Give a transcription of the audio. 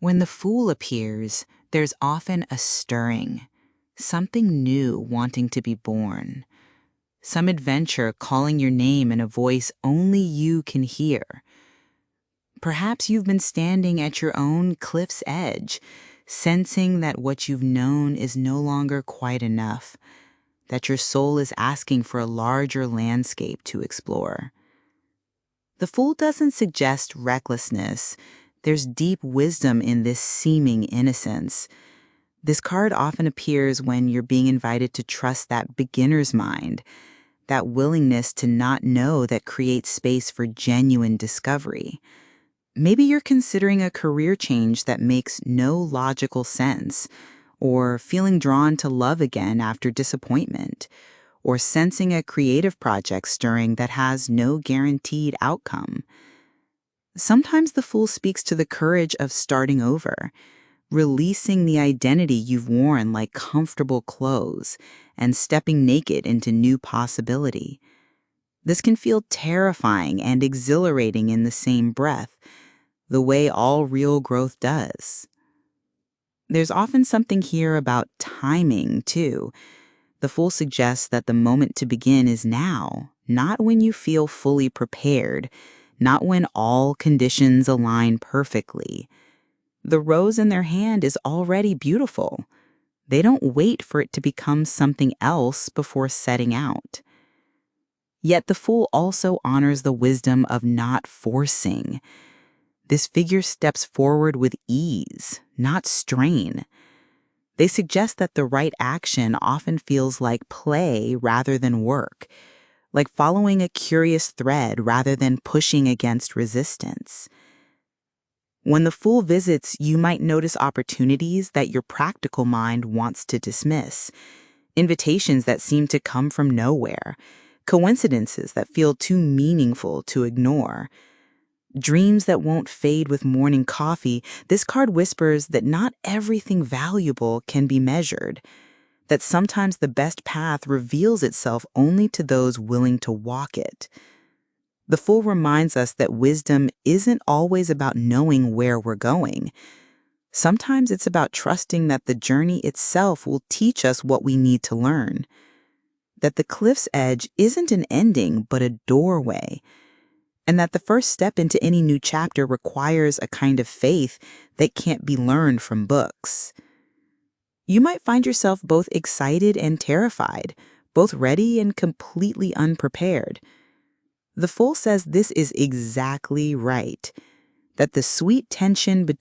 When the Fool appears, there's often a stirring, something new wanting to be born, some adventure calling your name in a voice only you can hear. Perhaps you've been standing at your own cliff's edge, sensing that what you've known is no longer quite enough, that your soul is asking for a larger landscape to explore. The Fool doesn't suggest recklessness. There's deep wisdom in this seeming innocence. This card often appears when you're being invited to trust that beginner's mind, that willingness to not know that creates space for genuine discovery. Maybe you're considering a career change that makes no logical sense, or feeling drawn to love again after disappointment, or sensing a creative project stirring that has no guaranteed outcome. Sometimes the Fool speaks to the courage of starting over, releasing the identity you've worn like comfortable clothes, and stepping naked into new possibility. This can feel terrifying and exhilarating in the same breath, the way all real growth does. There's often something here about timing, too. The Fool suggests that the moment to begin is now, not when you feel fully prepared, not when all conditions align perfectly. The rose in their hand is already beautiful. They don't wait for it to become something else before setting out. Yet the Fool also honors the wisdom of not forcing. This figure steps forward with ease, not strain. They suggest that the right action often feels like play rather than work, like following a curious thread rather than pushing against resistance. When the Fool visits, you might notice opportunities that your practical mind wants to dismiss, invitations that seem to come from nowhere, coincidences that feel too meaningful to ignore, dreams that won't fade with morning coffee. This card whispers that not everything valuable can be measured, that sometimes the best path reveals itself only to those willing to walk it. The Fool reminds us that wisdom isn't always about knowing where we're going. Sometimes it's about trusting that the journey itself will teach us what we need to learn, that the cliff's edge isn't an ending but a doorway, and that the first step into any new chapter requires a kind of faith that can't be learned from books. You might find yourself both excited and terrified, both ready and completely unprepared. The Fool says this is exactly right, that the sweet tension between